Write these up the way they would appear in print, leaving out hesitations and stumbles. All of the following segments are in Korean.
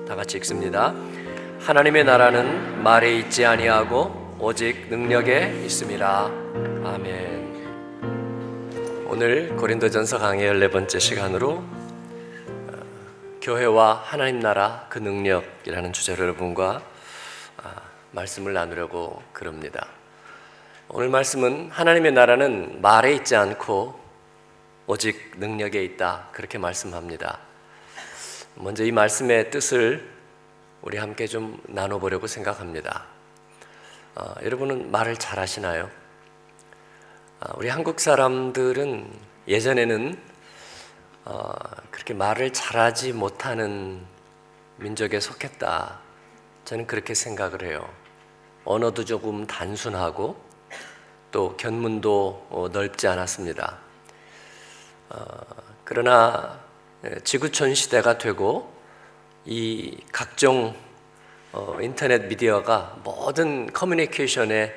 다 같이 읽습니다. 하나님의 나라는 말에 있지 아니하고 오직 능력에 있음이라. 아멘. 오늘 고린도전서 강의 14번째 시간으로 교회와 하나님 나라 그 능력이라는 주제로 여러분과 말씀을 나누려고 그럽니다. 오늘 말씀은 하나님의 나라는 말에 있지 않고 오직 능력에 있다, 그렇게 말씀합니다. 먼저 이 말씀의 뜻을 우리 함께 좀 나눠보려고 생각합니다. 여러분은 말을 잘 하시나요? 우리 한국 사람들은 예전에는 그렇게 말을 잘하지 못하는 민족에 속했다, 저는 그렇게 생각을 해요. 언어도 조금 단순하고 또 견문도 넓지 않았습니다. 그러나 지구촌 시대가 되고 이 각종 인터넷 미디어가 모든 커뮤니케이션에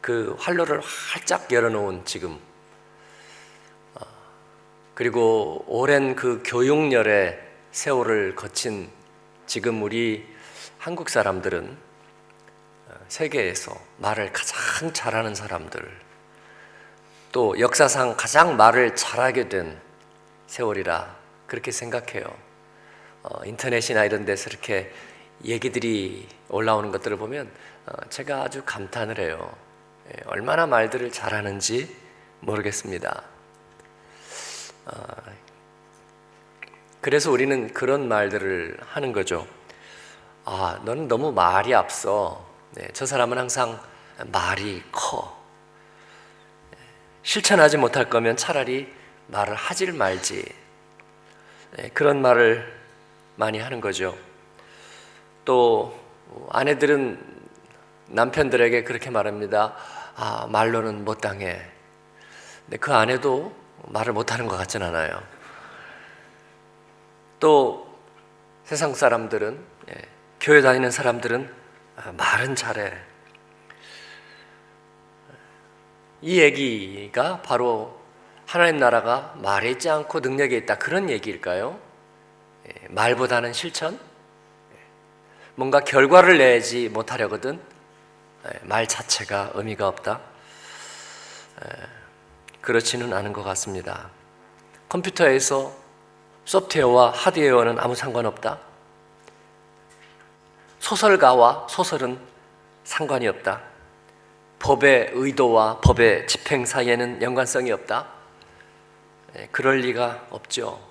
그 활로를 활짝 열어놓은 지금, 그리고 오랜 그 교육열의 세월을 거친 지금 우리 한국 사람들은 세계에서 말을 가장 잘하는 사람들, 또 역사상 가장 말을 잘하게 된 세월이라 그렇게 생각해요. 인터넷이나 이런 데서 이렇게 얘기들이 올라오는 것들을 보면 제가 아주 감탄을 해요. 얼마나 말들을 잘하는지 모르겠습니다. 그래서 우리는 그런 말들을 하는 거죠. 너는 너무 말이 앞서. 저 사람은 항상 말이 커. 실천하지 못할 거면 차라리 말을 하질 말지. 그런 말을 많이 하는 거죠. 또 아내들은 남편들에게 그렇게 말합니다. 말로는 못 당해. 근데 그 아내도 말을 못하는 것 같진 않아요. 또 세상 사람들은, 교회 다니는 사람들은 말은 잘해. 이 얘기가 바로 하나님 나라가 말에 있지 않고 능력에 있다, 그런 얘기일까요? 말보다는 실천? 뭔가 결과를 내지 못하려거든 말 자체가 의미가 없다? 그렇지는 않은 것 같습니다. 컴퓨터에서 소프트웨어와 하드웨어는 아무 상관없다? 소설가와 소설은 상관이 없다? 법의 의도와 법의 집행 사이에는 연관성이 없다? 그럴 리가 없죠.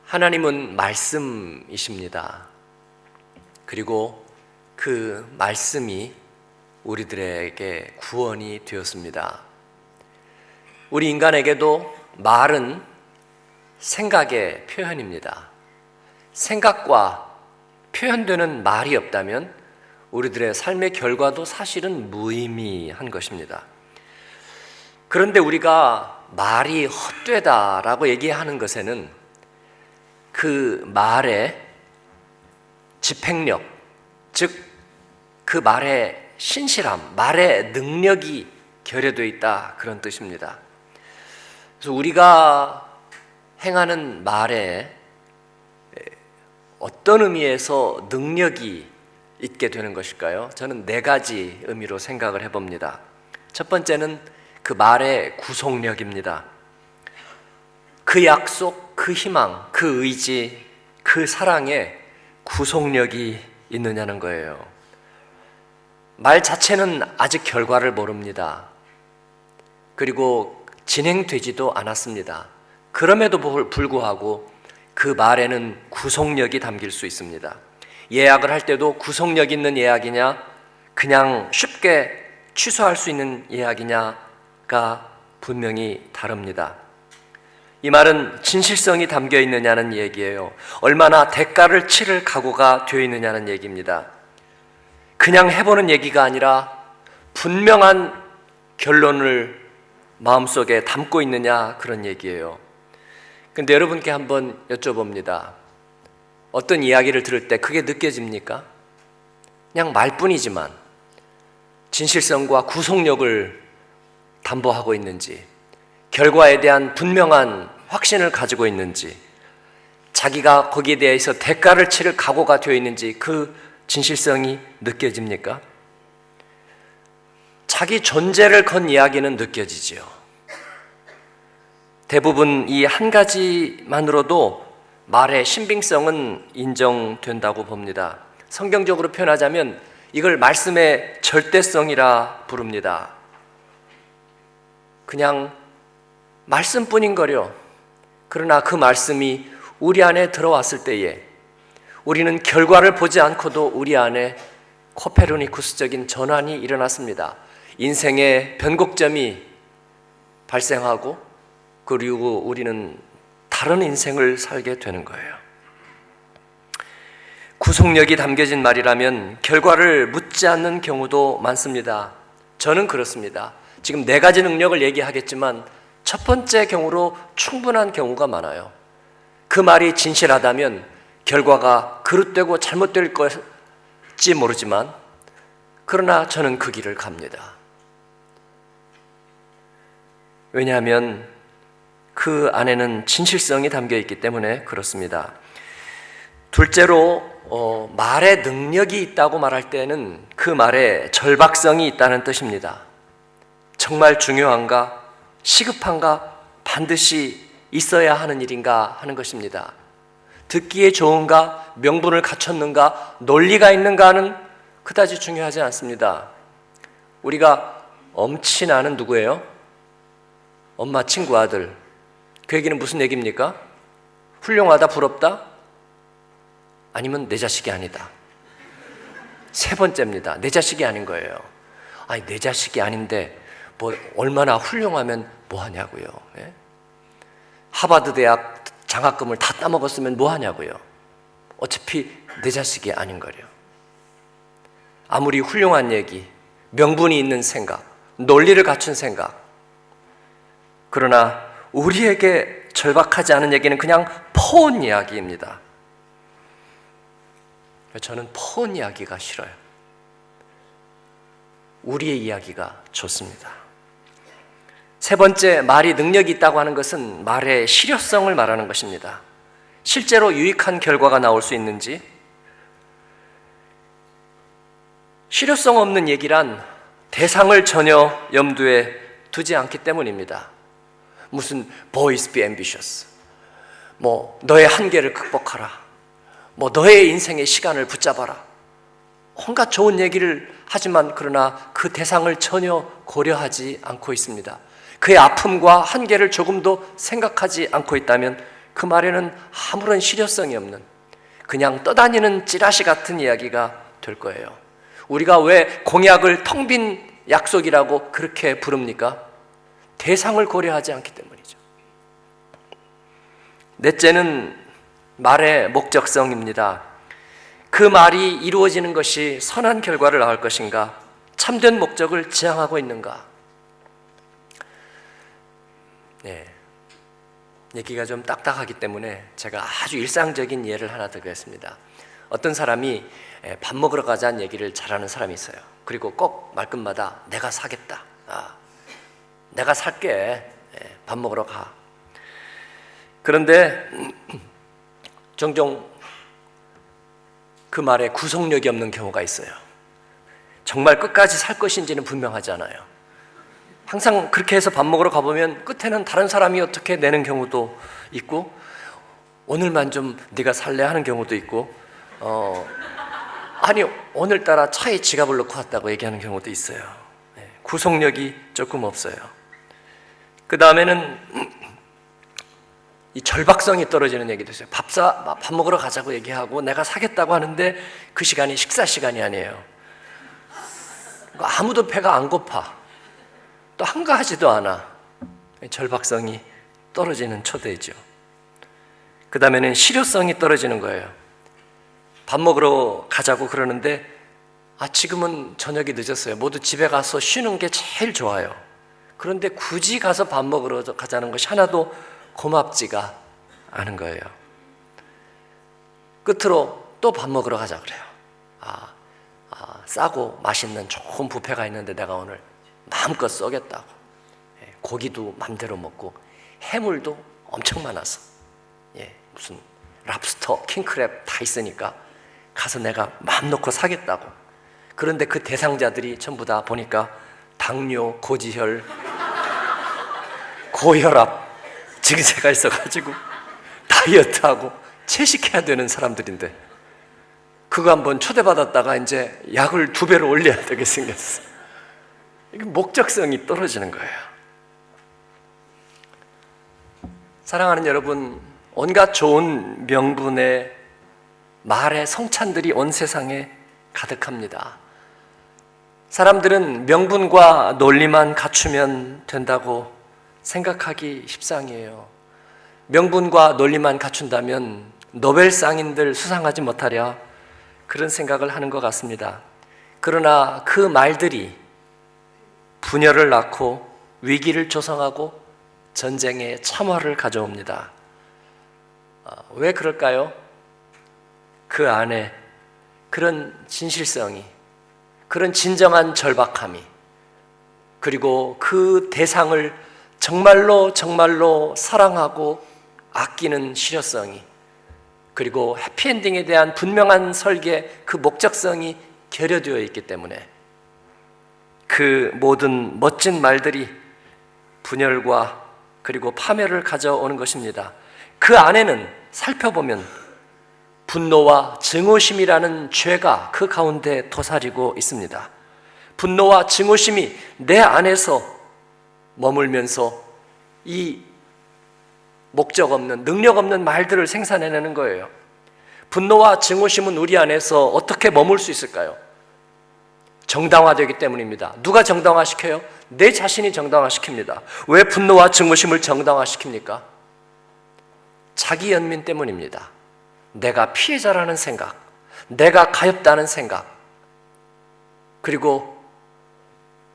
하나님은 말씀이십니다. 그리고 그 말씀이 우리들에게 구원이 되었습니다. 우리 인간에게도 말은 생각의 표현입니다. 생각과 표현되는 말이 없다면 우리들의 삶의 결과도 사실은 무의미한 것입니다. 그런데 우리가 말이 헛되다라고 얘기하는 것에는 그 말의 집행력, 즉 그 말의 신실함, 말의 능력이 결여되어 있다, 그런 뜻입니다. 그래서 우리가 행하는 말에 어떤 의미에서 능력이 있게 되는 것일까요? 저는 4가지 의미로 생각을 해봅니다. 첫 번째는 그 말의 구속력입니다. 그 약속, 그 희망, 그 의지, 그 사랑에 구속력이 있느냐는 거예요. 말 자체는 아직 결과를 모릅니다. 그리고 진행되지도 않았습니다. 그럼에도 불구하고 그 말에는 구속력이 담길 수 있습니다. 예약을 할 때도 구속력 있는 예약이냐, 그냥 쉽게 취소할 수 있는 예약이냐가 분명히 다릅니다. 이 말은 진실성이 담겨 있느냐는 얘기예요. 얼마나 대가를 치를 각오가 되어 있느냐는 얘기입니다. 그냥 해보는 얘기가 아니라 분명한 결론을 마음속에 담고 있느냐, 그런 얘기예요. 근데 여러분께 한번 여쭤봅니다. 어떤 이야기를 들을 때 그게 느껴집니까? 그냥 말뿐이지만 진실성과 구속력을 담보하고 있는지, 결과에 대한 분명한 확신을 가지고 있는지, 자기가 거기에 대해서 대가를 치를 각오가 되어 있는지 그 진실성이 느껴집니까? 자기 존재를 건 이야기는 느껴지지요. 대부분 이 한 가지만으로도 말의 신빙성은 인정된다고 봅니다. 성경적으로 표현하자면 이걸 말씀의 절대성이라 부릅니다. 그냥 말씀뿐인 거려. 그러나 그 말씀이 우리 안에 들어왔을 때에 우리는 결과를 보지 않고도 우리 안에 코페르니쿠스적인 전환이 일어났습니다. 인생의 변곡점이 발생하고 그리고 우리는 다른 인생을 살게 되는 거예요. 구속력이 담겨진 말이라면 결과를 묻지 않는 경우도 많습니다. 저는 그렇습니다. 지금 4가지 능력을 얘기하겠지만 첫 번째 경우로 충분한 경우가 많아요. 그 말이 진실하다면 결과가 그릇되고 잘못될 것지 모르지만 그러나 저는 그 길을 갑니다. 왜냐하면 그 안에는 진실성이 담겨 있기 때문에 그렇습니다. 둘째로 말의 능력이 있다고 말할 때는 그 말에 절박성이 있다는 뜻입니다. 정말 중요한가? 시급한가? 반드시 있어야 하는 일인가 하는 것입니다. 듣기에 좋은가? 명분을 갖췄는가? 논리가 있는가는 그다지 중요하지 않습니다. 우리가 엄친아는 누구예요? 엄마 친구 아들. 그 얘기는 무슨 얘기입니까? 훌륭하다, 부럽다? 아니면 내 자식이 아니다. 세 번째입니다. 내 자식이 아닌 거예요. 아니, 내 자식이 아닌데 뭐 얼마나 훌륭하면 뭐 하냐고요. 예? 하버드 대학 장학금을 다 따먹었으면 뭐 하냐고요. 어차피 내 자식이 아닌 거래요. 아무리 훌륭한 얘기, 명분이 있는 생각, 논리를 갖춘 생각, 그러나 우리에게 절박하지 않은 얘기는 그냥 포온 이야기입니다. 저는 포온 이야기가 싫어요. 우리의 이야기가 좋습니다. 세 번째, 말이 능력이 있다고 하는 것은 말의 실효성을 말하는 것입니다. 실제로 유익한 결과가 나올 수 있는지, 실효성 없는 얘기란 대상을 전혀 염두에 두지 않기 때문입니다. 무슨 boys be ambitious, 뭐 너의 한계를 극복하라, 뭐 너의 인생의 시간을 붙잡아라, 온갖 좋은 얘기를 하지만 그러나 그 대상을 전혀 고려하지 않고 있습니다. 그의 아픔과 한계를 조금도 생각하지 않고 있다면 그 말에는 아무런 실효성이 없는 그냥 떠다니는 찌라시 같은 이야기가 될 거예요. 우리가 왜 공약을 텅 빈 약속이라고 그렇게 부릅니까? 대상을 고려하지 않기 때문이죠. 넷째는 말의 목적성입니다. 그 말이 이루어지는 것이 선한 결과를 낳을 것인가? 참된 목적을 지향하고 있는가? 네, 얘기가 좀 딱딱하기 때문에 제가 아주 일상적인 예를 하나 들겠습니다. 어떤 사람이 밥 먹으러 가자는 얘기를 잘하는 사람이 있어요. 그리고 꼭 말끝마다 내가 사겠다, 내가 살게, 밥 먹으러 가. 그런데 종종 그 말에 구속력이 없는 경우가 있어요. 정말 끝까지 살 것인지는 분명하지 않아요. 항상 그렇게 해서 밥 먹으러 가보면 끝에는 다른 사람이 어떻게 내는 경우도 있고, 오늘만 좀 네가 살래 하는 경우도 있고, 아니 오늘따라 차에 지갑을 넣고 왔다고 얘기하는 경우도 있어요. 구속력이 조금 없어요. 그 다음에는 이 절박성이 떨어지는 얘기도 있어요. 밥 먹으러 가자고 얘기하고 내가 사겠다고 하는데 그 시간이 식사 시간이 아니에요. 아무도 배가 안 고파. 또 한가하지도 않아. 절박성이 떨어지는 초대죠. 그 다음에는 실효성이 떨어지는 거예요. 밥 먹으러 가자고 그러는데 지금은 저녁이 늦었어요. 모두 집에 가서 쉬는 게 제일 좋아요. 그런데 굳이 가서 밥 먹으러 가자는 것이 하나도 고맙지가 않은 거예요. 끝으로 또 밥 먹으러 가자 그래요. 싸고 맛있는 좋은 뷔페가 있는데 내가 오늘 마음껏 쏘겠다고. 고기도 맘대로 먹고 해물도 엄청 많아서, 무슨 랍스터, 킹크랩 다 있으니까 가서 내가 마음 놓고 사겠다고. 그런데 그 대상자들이 전부 다 보니까 당뇨, 고지혈, 고혈압 증세가 있어가지고 다이어트하고 채식해야 되는 사람들인데, 그거 한번 초대받았다가 이제 약을 2배로 올려야 되게 생겼어. 이게 목적성이 떨어지는 거예요. 사랑하는 여러분, 온갖 좋은 명분의 말의 성찬들이 온 세상에 가득합니다. 사람들은 명분과 논리만 갖추면 된다고 생각하기 십상이에요. 명분과 논리만 갖춘다면 노벨상인들 수상하지 못하랴, 그런 생각을 하는 것 같습니다. 그러나 그 말들이 분열을 낳고 위기를 조성하고 전쟁의 참화를 가져옵니다. 왜 그럴까요? 그 안에 그런 진실성이, 그런 진정한 절박함이, 그리고 그 대상을 정말로 정말로 사랑하고 아끼는 실효성이, 그리고 해피엔딩에 대한 분명한 설계, 그 목적성이 결여되어 있기 때문에 그 모든 멋진 말들이 분열과 그리고 파멸을 가져오는 것입니다. 그 안에는 살펴보면 분노와 증오심이라는 죄가 그 가운데 도사리고 있습니다. 분노와 증오심이 내 안에서 머물면서 이 목적 없는, 능력 없는 말들을 생산해내는 거예요. 분노와 증오심은 우리 안에서 어떻게 머물 수 있을까요? 정당화되기 때문입니다. 누가 정당화시켜요? 내 자신이 정당화시킵니다. 왜 분노와 증오심을 정당화시킵니까? 자기 연민 때문입니다. 내가 피해자라는 생각, 내가 가엾다는 생각, 그리고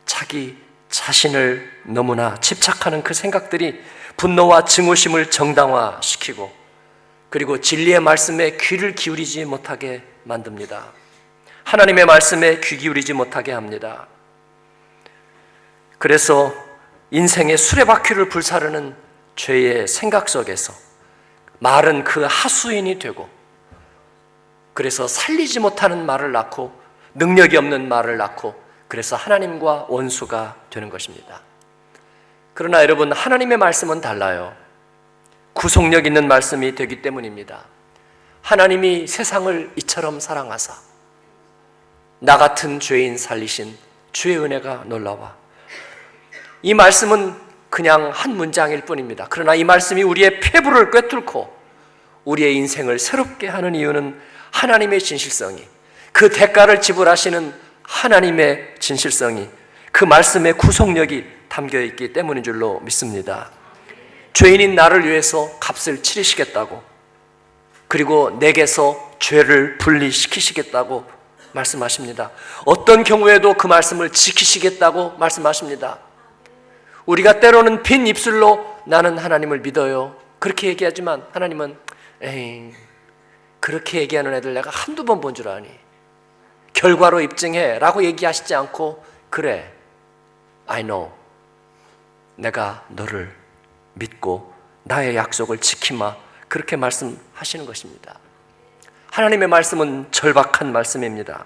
자기 자신을 너무나 집착하는 그 생각들이 분노와 증오심을 정당화시키고, 그리고 진리의 말씀에 귀를 기울이지 못하게 만듭니다. 하나님의 말씀에 귀 기울이지 못하게 합니다. 그래서 인생의 수레바퀴를 불사르는 죄의 생각 속에서 말은 그 하수인이 되고, 그래서 살리지 못하는 말을 낳고 능력이 없는 말을 낳고, 그래서 하나님과 원수가 되는 것입니다. 그러나 여러분, 하나님의 말씀은 달라요. 구속력 있는 말씀이 되기 때문입니다. 하나님이 세상을 이처럼 사랑하사 나 같은 죄인 살리신 주의 은혜가 놀라워. 이 말씀은 그냥 한 문장일 뿐입니다. 그러나 이 말씀이 우리의 폐부를 꿰뚫고 우리의 인생을 새롭게 하는 이유는 하나님의 진실성이, 그 대가를 지불하시는 하나님의 진실성이, 그 말씀의 구속력이 담겨있기 때문인 줄로 믿습니다. 죄인인 나를 위해서 값을 치르시겠다고, 그리고 내게서 죄를 분리시키시겠다고 말씀하십니다. 어떤 경우에도 그 말씀을 지키시겠다고 말씀하십니다. 우리가 때로는 빈 입술로 나는 하나님을 믿어요, 그렇게 얘기하지만 하나님은 에이, 그렇게 얘기하는 애들 내가 한두 번 본 줄 아니, 결과로 입증해 라고 얘기하시지 않고, 그래, I know, 내가 너를 믿고 나의 약속을 지키마, 그렇게 말씀하시는 것입니다. 하나님의 말씀은 절박한 말씀입니다.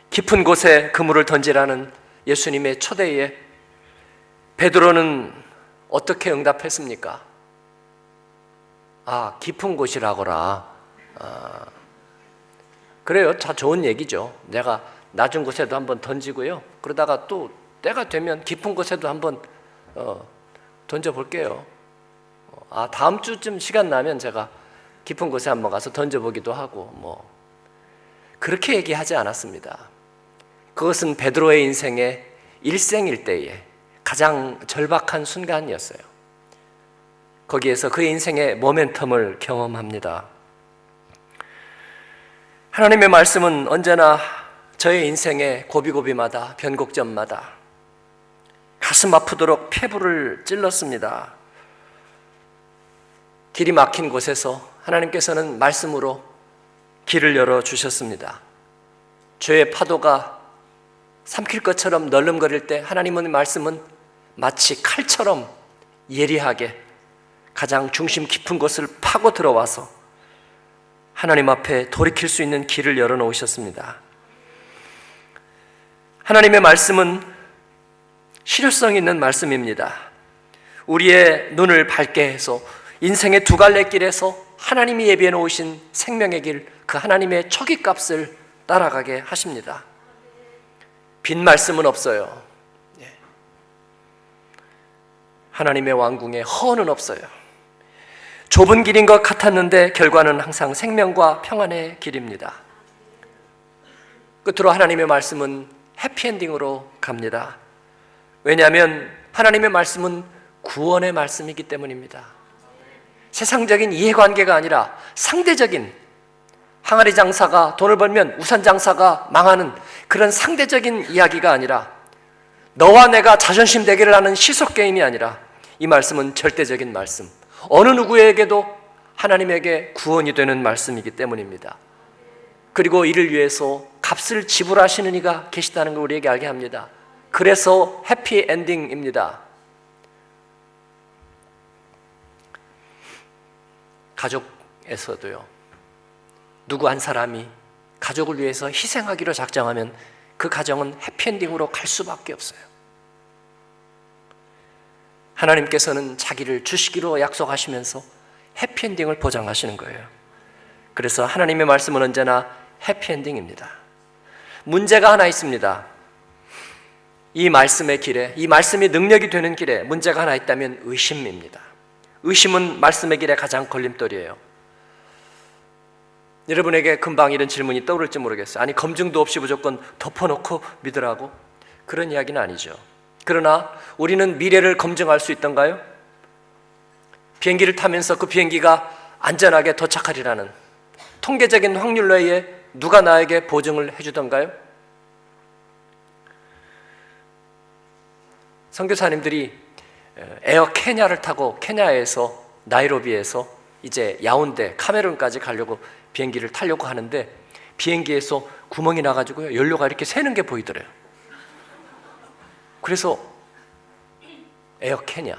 깊은 곳에 그물을 던지라는 예수님의 초대에 베드로는 어떻게 응답했습니까? 아, 깊은 곳이라거라. 그래요, 다 좋은 얘기죠. 내가 낮은 곳에도 한번 던지고요, 그러다가 또 때가 되면 깊은 곳에도 한번 던져볼게요. 다음 주쯤 시간 나면 제가 깊은 곳에 한번 가서 던져보기도 하고, 그렇게 얘기하지 않았습니다. 그것은 베드로의 인생의 일생일대의 가장 절박한 순간이었어요. 거기에서 그의 인생의 모멘텀을 경험합니다. 하나님의 말씀은 언제나 저의 인생의 고비고비마다, 변곡점마다 가슴 아프도록 폐부를 찔렀습니다. 길이 막힌 곳에서 하나님께서는 말씀으로 길을 열어주셨습니다. 죄의 파도가 삼킬 것처럼 널름거릴 때 하나님의 말씀은 마치 칼처럼 예리하게 가장 중심 깊은 곳을 파고 들어와서 하나님 앞에 돌이킬 수 있는 길을 열어놓으셨습니다. 하나님의 말씀은 실효성 있는 말씀입니다. 우리의 눈을 밝게 해서 인생의 두 갈래 길에서 하나님이 예비해 놓으신 생명의 길, 그 하나님의 초기값을 따라가게 하십니다. 빈 말씀은 없어요. 하나님의 왕궁에 허는 없어요. 좁은 길인 것 같았는데 결과는 항상 생명과 평안의 길입니다. 끝으로 하나님의 말씀은 해피엔딩으로 갑니다. 왜냐하면 하나님의 말씀은 구원의 말씀이기 때문입니다. 세상적인 이해관계가 아니라 상대적인, 항아리 장사가 돈을 벌면 우산 장사가 망하는 그런 상대적인 이야기가 아니라, 너와 내가 자존심 대결을 하는 시속 게임이 아니라, 이 말씀은 절대적인 말씀, 어느 누구에게도 하나님에게 구원이 되는 말씀이기 때문입니다. 그리고 이를 위해서 값을 지불하시는 이가 계시다는 걸 우리에게 알게 합니다. 그래서 해피엔딩입니다. 가족에서도요, 누구 한 사람이 가족을 위해서 희생하기로 작정하면 그 가정은 해피엔딩으로 갈 수밖에 없어요. 하나님께서는 자기를 주시기로 약속하시면서 해피엔딩을 보장하시는 거예요. 그래서 하나님의 말씀은 언제나 해피엔딩입니다. 문제가 하나 있습니다. 이 말씀의 길에, 이 말씀이 능력이 되는 길에 문제가 하나 있다면 의심입니다. 의심은 말씀의 길에 가장 걸림돌이에요. 여러분에게 금방 이런 질문이 떠오를지 모르겠어요. 아니, 검증도 없이 무조건 덮어놓고 믿으라고? 그런 이야기는 아니죠. 그러나 우리는 미래를 검증할 수 있던가요? 비행기를 타면서 그 비행기가 안전하게 도착하리라는 통계적인 확률로 의해 누가 나에게 보증을 해주던가요? 선교사님들이 에어 케냐를 타고 케냐에서 나이로비에서 이제 야운데 카메룬까지 가려고 비행기를 타려고 하는데, 비행기에서 구멍이 나가지고요, 연료가 이렇게 새는 게 보이더래요. 그래서 에어 케냐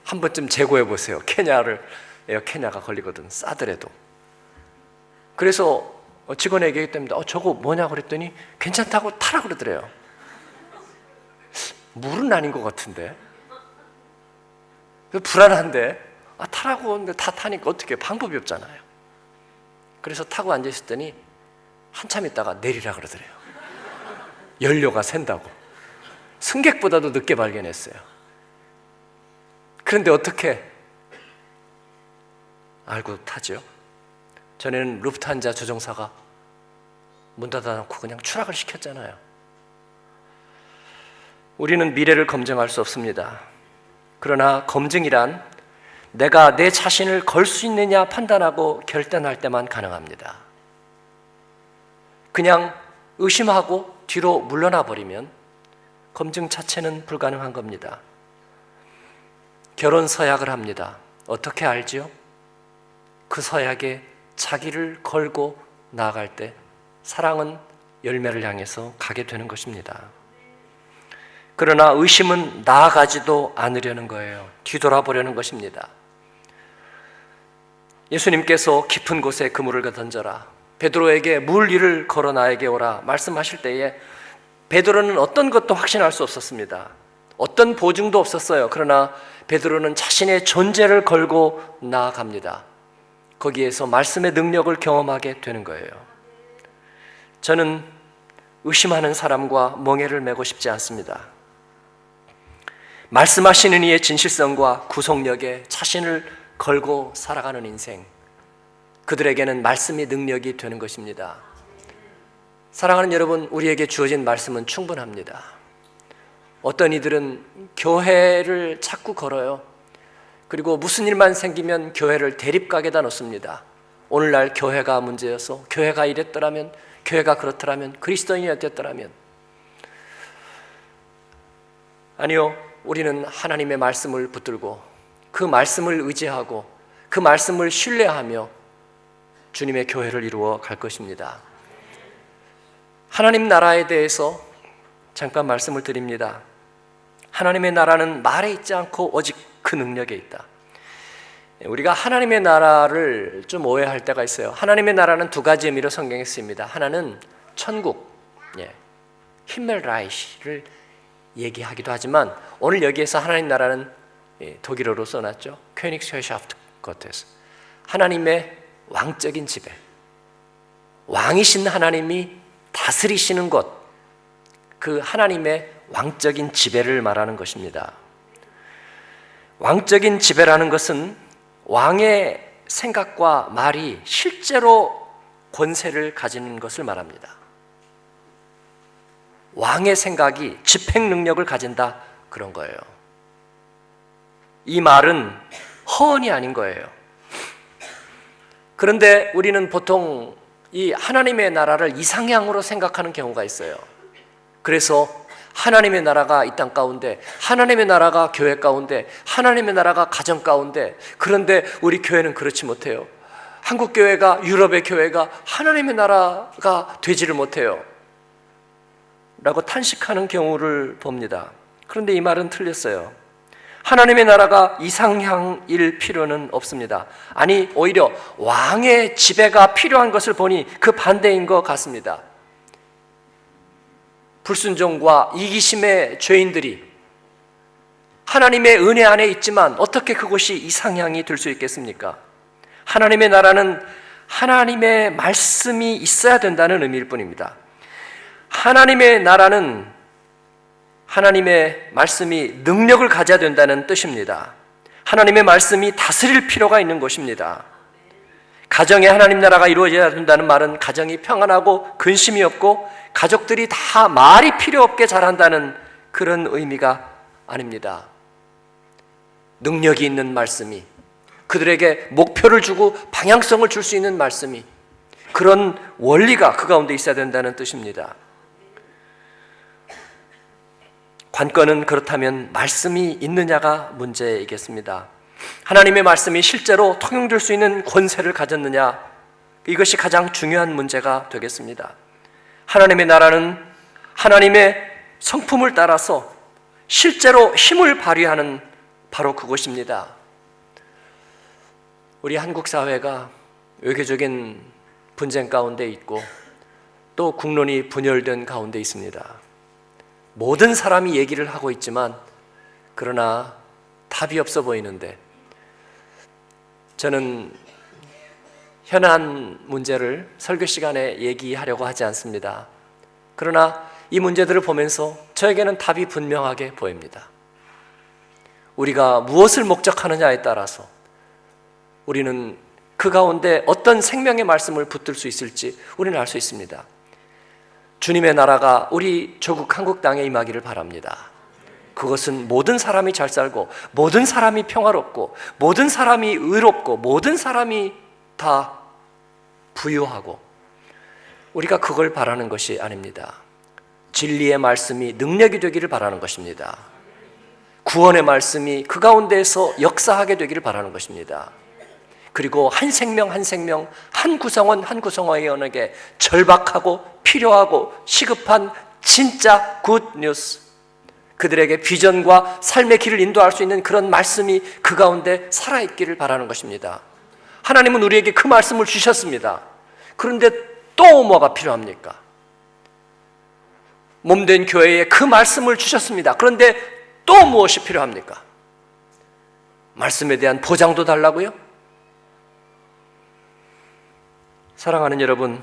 한 번쯤 재고해 보세요. 에어 케냐가 걸리거든, 싸더라도. 그래서 직원에게 얘기했답니다. 저거 뭐냐 그랬더니 괜찮다고 타라 그러더래요. 물은 아닌 것 같은데, 불안한데, 타라고 하는데 다 타니까 어떻게, 방법이 없잖아요. 그래서 타고 앉아있었더니 한참 있다가 내리라 그러더래요. 연료가 샌다고. 승객보다도 늦게 발견했어요. 그런데 어떻게 알고 타죠? 전에는 루프트한자 조종사가 문 닫아놓고 그냥 추락을 시켰잖아요. 우리는 미래를 검증할 수 없습니다. 그러나 검증이란 내가 내 자신을 걸 수 있느냐 판단하고 결단할 때만 가능합니다. 그냥 의심하고 뒤로 물러나 버리면 검증 자체는 불가능한 겁니다. 결혼 서약을 합니다. 어떻게 알지요? 그 서약에 자기를 걸고 나아갈 때 사랑은 열매를 향해서 가게 되는 것입니다. 그러나 의심은 나아가지도 않으려는 거예요. 뒤돌아보려는 것입니다. 예수님께서 깊은 곳에 그물을 던져라, 베드로에게 물 위를 걸어 나에게 오라 말씀하실 때에 베드로는 어떤 것도 확신할 수 없었습니다. 어떤 보증도 없었어요. 그러나 베드로는 자신의 존재를 걸고 나아갑니다. 거기에서 말씀의 능력을 경험하게 되는 거예요. 저는 의심하는 사람과 멍해를 메고 싶지 않습니다. 말씀하시는 이의 진실성과 구속력에 자신을 걸고 살아가는 인생, 그들에게는 말씀이 능력이 되는 것입니다. 사랑하는 여러분, 우리에게 주어진 말씀은 충분합니다. 어떤 이들은 교회를 자꾸 걸어요. 그리고 무슨 일만 생기면 교회를 대립각에다 놓습니다. 오늘날 교회가 문제여서, 교회가 이랬더라면, 교회가 그렇더라면, 그리스도인이 어땠더라면. 아니요, 우리는 하나님의 말씀을 붙들고 그 말씀을 의지하고 그 말씀을 신뢰하며 주님의 교회를 이루어 갈 것입니다. 하나님 나라에 대해서 잠깐 말씀을 드립니다. 하나님의 나라는 말에 있지 않고 오직 그 능력에 있다. 우리가 하나님의 나라를 좀 오해할 때가 있어요. 하나님의 나라는 두 가지 의미로 성경에 쓰입니다. 하나는 천국, 힘멜라이시를 얘기하기도 하지만 오늘 여기에서 하나님 나라는 독일어로 써놨죠. Königsherrschaft Gottes. 하나님의 왕적인 지배, 왕이신 하나님이 다스리시는 것, 그 하나님의 왕적인 지배를 말하는 것입니다. 왕적인 지배라는 것은 왕의 생각과 말이 실제로 권세를 가지는 것을 말합니다. 왕의 생각이 집행 능력을 가진다, 그런 거예요. 이 말은 허언이 아닌 거예요. 그런데 우리는 보통 이 하나님의 나라를 이상향으로 생각하는 경우가 있어요. 그래서 하나님의 나라가 이 땅 가운데, 하나님의 나라가 교회 가운데, 하나님의 나라가 가정 가운데, 그런데 우리 교회는 그렇지 못해요. 한국 교회가, 유럽의 교회가 하나님의 나라가 되지를 못해요 라고 탄식하는 경우를 봅니다. 그런데 이 말은 틀렸어요. 하나님의 나라가 이상향일 필요는 없습니다. 아니, 오히려 왕의 지배가 필요한 것을 보니 그 반대인 것 같습니다. 불순종과 이기심의 죄인들이 하나님의 은혜 안에 있지만 어떻게 그것이 이상향이 될 수 있겠습니까? 하나님의 나라는 하나님의 말씀이 있어야 된다는 의미일 뿐입니다. 하나님의 나라는 하나님의 말씀이 능력을 가져야 된다는 뜻입니다. 하나님의 말씀이 다스릴 필요가 있는 것입니다. 가정에 하나님 나라가 이루어져야 된다는 말은 가정이 평안하고 근심이 없고 가족들이 다 말이 필요 없게 잘한다는 그런 의미가 아닙니다. 능력이 있는 말씀이, 그들에게 목표를 주고 방향성을 줄 수 있는 말씀이, 그런 원리가 그 가운데 있어야 된다는 뜻입니다. 관건은 그렇다면 말씀이 있느냐가 문제이겠습니다. 하나님의 말씀이 실제로 통용될 수 있는 권세를 가졌느냐, 이것이 가장 중요한 문제가 되겠습니다. 하나님의 나라는 하나님의 성품을 따라서 실제로 힘을 발휘하는 바로 그것입니다. 우리 한국 사회가 외교적인 분쟁 가운데 있고 또 국론이 분열된 가운데 있습니다. 모든 사람이 얘기를 하고 있지만 그러나 답이 없어 보이는데, 저는 현안 문제를 설교 시간에 얘기하려고 하지 않습니다. 그러나 이 문제들을 보면서 저에게는 답이 분명하게 보입니다. 우리가 무엇을 목적하느냐에 따라서 우리는 그 가운데 어떤 생명의 말씀을 붙들 수 있을지 우리는 알 수 있습니다. 주님의 나라가 우리 조국 한국 땅에 임하기를 바랍니다. 그것은 모든 사람이 잘 살고 모든 사람이 평화롭고 모든 사람이 의롭고 모든 사람이 다 부유하고, 우리가 그걸 바라는 것이 아닙니다. 진리의 말씀이 능력이 되기를 바라는 것입니다. 구원의 말씀이 그 가운데에서 역사하게 되기를 바라는 것입니다. 그리고 한 생명 한 생명, 한 구성원 한 구성원에게 절박하고 필요하고 시급한 진짜 굿 뉴스, 그들에게 비전과 삶의 길을 인도할 수 있는 그런 말씀이 그 가운데 살아있기를 바라는 것입니다. 하나님은 우리에게 그 말씀을 주셨습니다. 그런데 또 뭐가 필요합니까? 몸된 교회에 그 말씀을 주셨습니다. 그런데 또 무엇이 필요합니까? 말씀에 대한 보장도 달라고요? 사랑하는 여러분,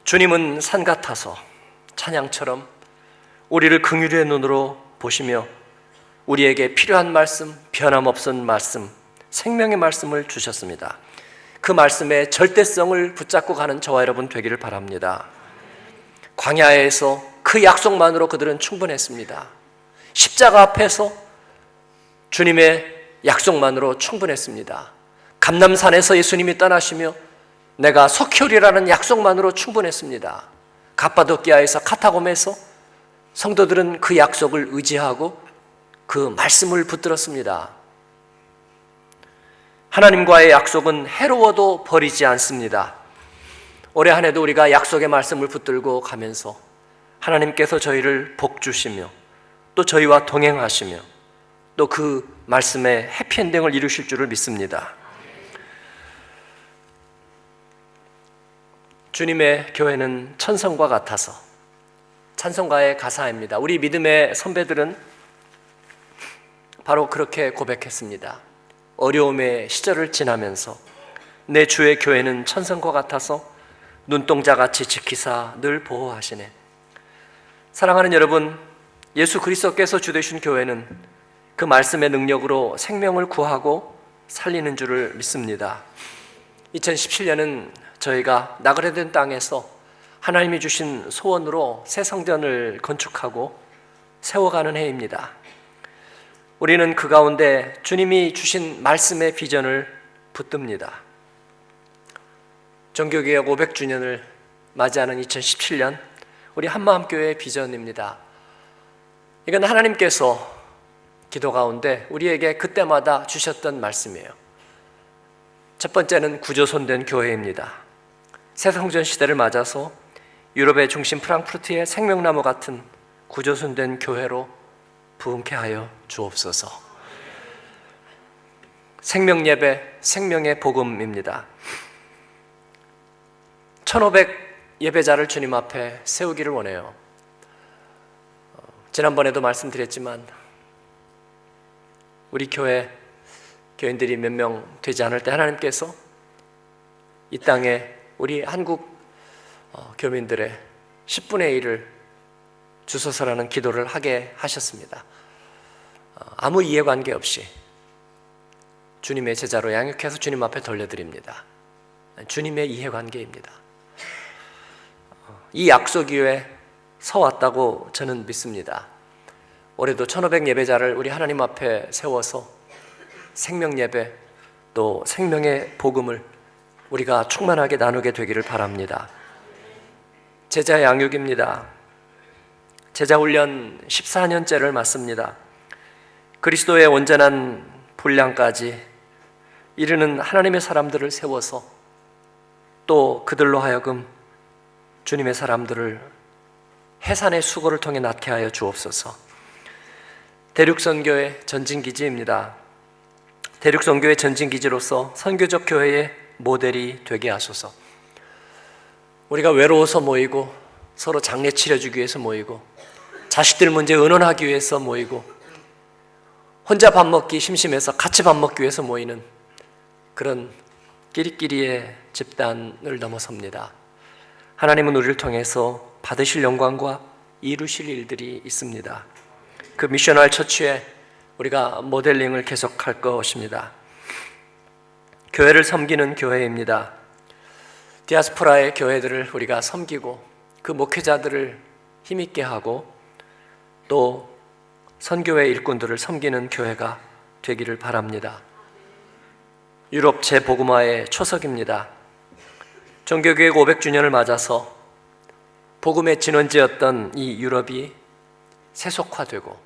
주님은 산 같아서 찬양처럼 우리를 긍휼의 눈으로 보시며 우리에게 필요한 말씀, 변함없는 말씀, 생명의 말씀을 주셨습니다. 그 말씀의 절대성을 붙잡고 가는 저와 여러분 되기를 바랍니다. 광야에서 그 약속만으로 그들은 충분했습니다. 십자가 앞에서 주님의 약속만으로 충분했습니다. 감람산에서 예수님이 떠나시며 내가 석혈이라는 약속만으로 충분했습니다. 갑바도키아에서 카타곰에서 성도들은 그 약속을 의지하고 그 말씀을 붙들었습니다. 하나님과의 약속은 해로워도 버리지 않습니다. 올해 한 해도 우리가 약속의 말씀을 붙들고 가면서 하나님께서 저희를 복 주시며 또 저희와 동행하시며 또 그 말씀의 해피엔딩을 이루실 줄을 믿습니다. 주님의 교회는 천성과 같아서, 찬송가의 가사입니다. 우리 믿음의 선배들은 바로 그렇게 고백했습니다. 어려움의 시절을 지나면서 내 주의 교회는 천성과 같아서 눈동자같이 지키사 늘 보호하시네. 사랑하는 여러분, 예수 그리스도께서 주 되신 교회는 그 말씀의 능력으로 생명을 구하고 살리는 줄을 믿습니다. 2017년은 저희가 나그네된 땅에서 하나님이 주신 소원으로 새 성전을 건축하고 세워가는 해입니다. 우리는 그 가운데 주님이 주신 말씀의 비전을 붙듭니다. 종교개혁 500주년을 맞이하는 2017년 우리 한마음교회의 비전입니다. 이건 하나님께서 기도 가운데 우리에게 그때마다 주셨던 말씀이에요. 첫 번째는 구조선된 교회입니다. 새성전 시대를 맞아서 유럽의 중심 프랑크푸르트의 생명나무 같은 구조선된 교회로 부흥케 하여 주옵소서. 생명예배, 생명의 복음입니다. 1500 예배자를 주님 앞에 세우기를 원해요. 지난번에도 말씀드렸지만 우리 교인들이 몇 명 되지 않을 때 하나님께서 이 땅에 우리 한국 교민들의 10분의 1을 주소서라는 기도를 하게 하셨습니다. 아무 이해관계 없이 주님의 제자로 양육해서 주님 앞에 돌려드립니다. 주님의 이해관계입니다. 이 약속 위에 서왔다고 저는 믿습니다. 올해도 1500 예배자를 우리 하나님 앞에 세워서 생명 예배 또 생명의 복음을 우리가 충만하게 나누게 되기를 바랍니다. 제자 양육입니다. 제자 훈련 14년째를 맞습니다. 그리스도의 온전한 분량까지 이르는 하나님의 사람들을 세워서 또 그들로 하여금 주님의 사람들을 해산의 수고를 통해 낳게 하여 주옵소서. 대륙선교의 전진기지입니다. 대륙선교의 전진기지로서 선교적 교회의 모델이 되게 하소서. 우리가 외로워서 모이고 서로 장례 치러주기 위해서 모이고 자식들 문제 의논하기 위해서 모이고 혼자 밥 먹기 심심해서 같이 밥 먹기 위해서 모이는 그런 끼리끼리의 집단을 넘어섭니다. 하나님은 우리를 통해서 받으실 영광과 이루실 일들이 있습니다. 그 미셔널 처치에 우리가 모델링을 계속할 것입니다. 교회를 섬기는 교회입니다. 디아스포라의 교회들을 우리가 섬기고 그 목회자들을 힘있게 하고 또 선교회 일꾼들을 섬기는 교회가 되기를 바랍니다. 유럽 재복음화의 초석입니다. 종교개혁 500주년을 맞아서 복음의 진원지였던 이 유럽이 세속화되고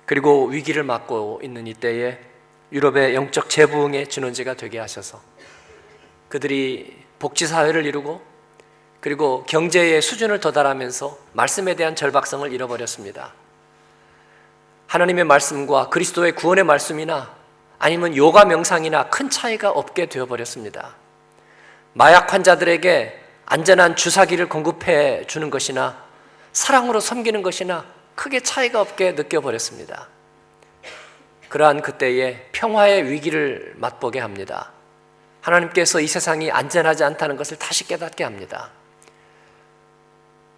그리고 위기를 맞고 있는 이때에 유럽의 영적 재부흥의 진원지가 되게 하셔서 그들이 복지사회를 이루고 그리고 경제의 수준을 도달하면서 말씀에 대한 절박성을 잃어버렸습니다. 하나님의 말씀과 그리스도의 구원의 말씀이나 아니면 요가 명상이나 큰 차이가 없게 되어버렸습니다. 마약 환자들에게 안전한 주사기를 공급해 주는 것이나 사랑으로 섬기는 것이나 크게 차이가 없게 느껴버렸습니다. 그러한 그때에 평화의 위기를 맛보게 합니다. 하나님께서 이 세상이 안전하지 않다는 것을 다시 깨닫게 합니다.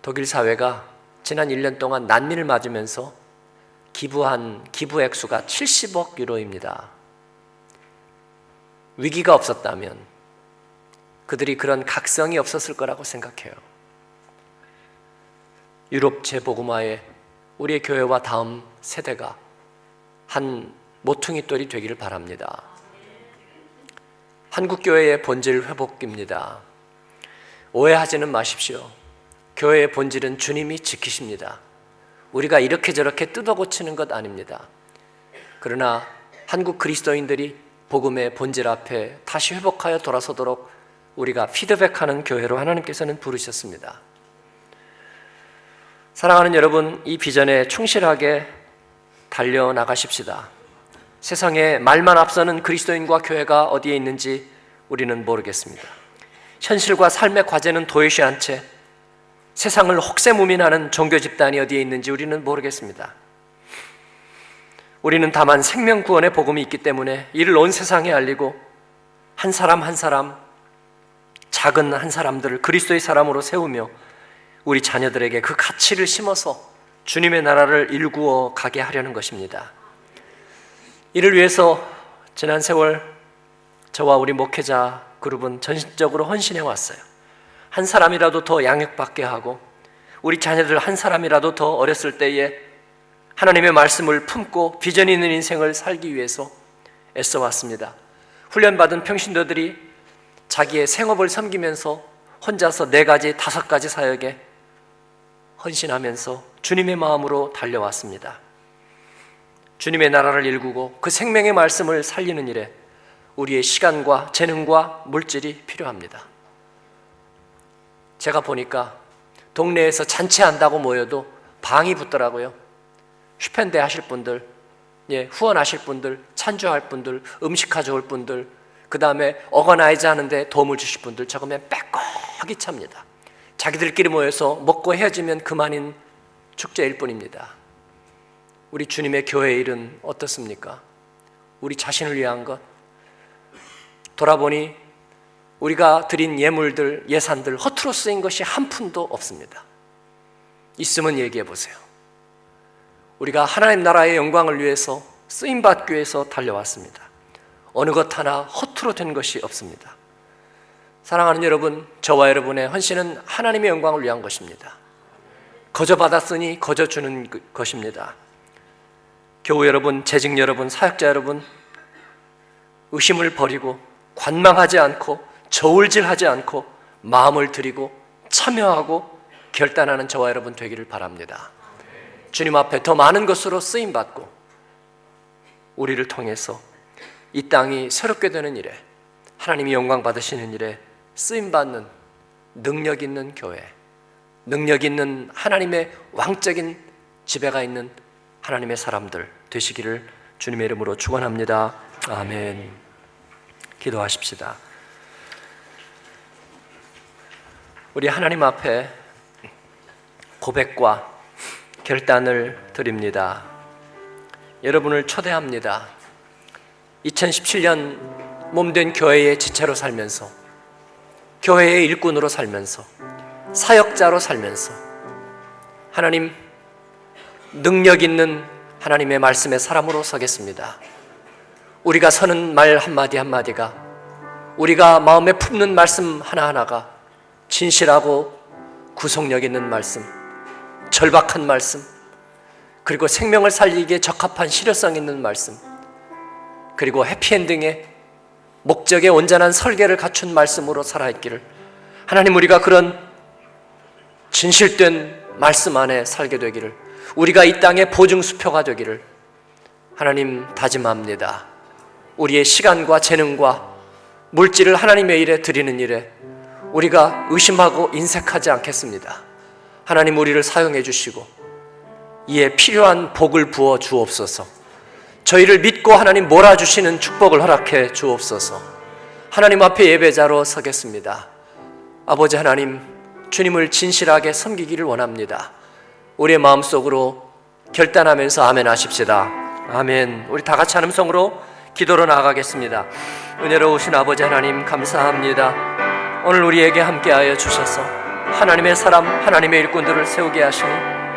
독일 사회가 지난 1년 동안 난민을 맞으면서 기부한 기부 액수가 70억 유로입니다. 위기가 없었다면 그들이 그런 각성이 없었을 거라고 생각해요. 유럽 재복음화에 우리의 교회와 다음 세대가 한 모퉁이 돌이 되기를 바랍니다. 한국교회의 본질 회복입니다. 오해하지는 마십시오. 교회의 본질은 주님이 지키십니다. 우리가 이렇게 저렇게 뜯어고치는 것 아닙니다. 그러나 한국 그리스도인들이 복음의 본질 앞에 다시 회복하여 돌아서도록 우리가 피드백하는 교회로 하나님께서는 부르셨습니다. 사랑하는 여러분, 이 비전에 충실하게 달려나가십시다. 세상에 말만 앞서는 그리스도인과 교회가 어디에 있는지 우리는 모르겠습니다. 현실과 삶의 과제는 도외시 한 채 세상을 혹세무민하는 종교 집단이 어디에 있는지 우리는 모르겠습니다. 우리는 다만 생명구원의 복음이 있기 때문에 이를 온 세상에 알리고 한 사람 한 사람, 작은 한 사람들을 그리스도의 사람으로 세우며 우리 자녀들에게 그 가치를 심어서 주님의 나라를 일구어 가게 하려는 것입니다. 이를 위해서 지난 세월 저와 우리 목회자 그룹은 전심적으로 헌신해 왔어요. 한 사람이라도 더 양육받게 하고 우리 자녀들 한 사람이라도 더 어렸을 때에 하나님의 말씀을 품고 비전 있는 인생을 살기 위해서 애써 왔습니다. 훈련받은 평신도들이 자기의 생업을 섬기면서 혼자서 4가지, 5가지 사역에 헌신하면서 주님의 마음으로 달려왔습니다. 주님의 나라를 일구고 그 생명의 말씀을 살리는 일에 우리의 시간과 재능과 물질이 필요합니다. 제가 보니까 동네에서 잔치한다고 모여도 방이 붙더라고요. 슈펜대 하실 분들, 후원하실 분들, 찬주할 분들, 음식 가져올 분들, 그 다음에 어거나이즈 하는데 도움을 주실 분들 적으면 빼곡히 찹니다. 자기들끼리 모여서 먹고 헤어지면 그만인 축제일 뿐입니다. 우리 주님의 교회의 일은 어떻습니까? 우리 자신을 위한 것, 돌아보니 우리가 드린 예물들, 예산들 허투루 쓰인 것이 한 푼도 없습니다. 있으면 얘기해 보세요. 우리가 하나님 나라의 영광을 위해서 쓰임받기 위해서 달려왔습니다. 어느 것 하나 허투루 된 것이 없습니다. 사랑하는 여러분, 저와 여러분의 헌신은 하나님의 영광을 위한 것입니다. 거저 받았으니 거저 주는 것입니다. 교우 여러분, 재직 여러분, 사역자 여러분, 의심을 버리고 관망하지 않고 저울질하지 않고 마음을 드리고 참여하고 결단하는 저와 여러분 되기를 바랍니다. 주님 앞에 더 많은 것으로 쓰임받고 우리를 통해서 이 땅이 새롭게 되는 일에, 하나님이 영광 받으시는 일에 쓰임받는 능력 있는 교회, 능력 있는 하나님의 왕적인 지배가 있는 하나님의 사람들 되시기를 주님의 이름으로 축원합니다. 아멘. 기도하십시다. 우리 하나님 앞에 고백과 결단을 드립니다. 여러분을 초대합니다. 2017년 몸된 교회의 지체로 살면서, 교회의 일꾼으로 살면서, 사역자로 살면서 하나님, 능력 있는 하나님의 말씀의 사람으로 서겠습니다. 우리가 서는 말 한마디 한마디가, 우리가 마음에 품는 말씀 하나하나가 진실하고 구속력 있는 말씀, 절박한 말씀, 그리고 생명을 살리기에 적합한 실효성 있는 말씀, 그리고 해피엔딩의 목적에 온전한 설계를 갖춘 말씀으로 살아있기를, 하나님, 우리가 그런 진실된 말씀 안에 살게 되기를, 우리가 이 땅의 보증수표가 되기를 하나님 다짐합니다. 우리의 시간과 재능과 물질을 하나님의 일에 드리는 일에 우리가 의심하고 인색하지 않겠습니다. 하나님, 우리를 사용해 주시고 이에 필요한 복을 부어 주옵소서. 저희를 믿고 하나님 몰아주시는 축복을 허락해 주옵소서. 하나님 앞에 예배자로 서겠습니다. 아버지 하나님, 주님을 진실하게 섬기기를 원합니다. 우리의 마음속으로 결단하면서 아멘 하십시다. 아멘. 우리 다 같이 한 음성으로 기도로 나아가겠습니다. 은혜로우신 아버지 하나님, 감사합니다. 오늘 우리에게 함께하여 주셔서 하나님의 사람, 하나님의 일꾼들을 세우게 하시니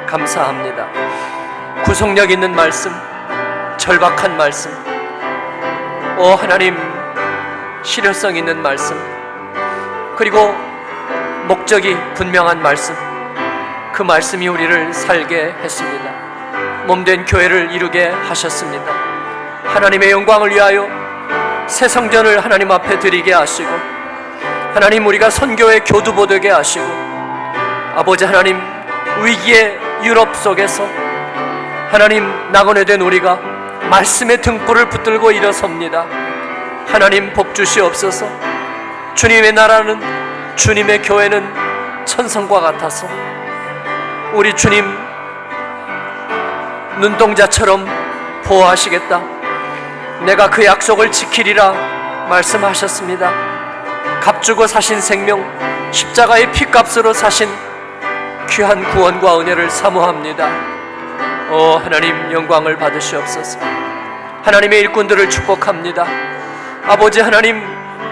감사합니다. 구속력 있는 말씀, 절박한 말씀, 오 하나님, 실효성 있는 말씀, 그리고 목적이 분명한 말씀, 그 말씀이 우리를 살게 했습니다. 몸된 교회를 이루게 하셨습니다. 하나님의 영광을 위하여 새 성전을 하나님 앞에 드리게 하시고, 하나님, 우리가 선교의 교두보 되게 하시고, 아버지 하나님, 위기의 유럽 속에서 하나님, 낙원에 된 우리가 말씀의 등불을 붙들고 일어섭니다. 하나님, 복 주시옵소서. 주님의 나라는, 주님의 교회는 천성과 같아서 우리 주님 눈동자처럼 보호하시겠다, 내가 그 약속을 지키리라 말씀하셨습니다. 값주고 사신 생명, 십자가의 피값으로 사신 귀한 구원과 은혜를 사모합니다. 하나님, 영광을 받으시옵소서. 하나님의 일꾼들을 축복합니다. 아버지 하나님,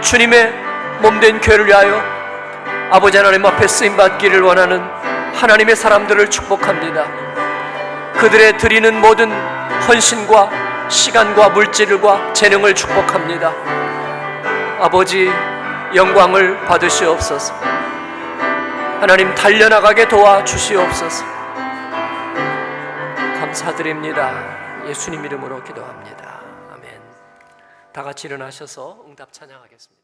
주님의 몸된 교회를 위하여 아버지 하나님 앞에 쓰임받기를 원하는 하나님의 사람들을 축복합니다. 그들의 드리는 모든 헌신과 시간과 물질과 재능을 축복합니다. 아버지, 영광을 받으시옵소서. 하나님, 달려나가게 도와주시옵소서. 감사드립니다. 예수님 이름으로 기도합니다. 아멘. 다 같이 일어나셔서 응답 찬양하겠습니다.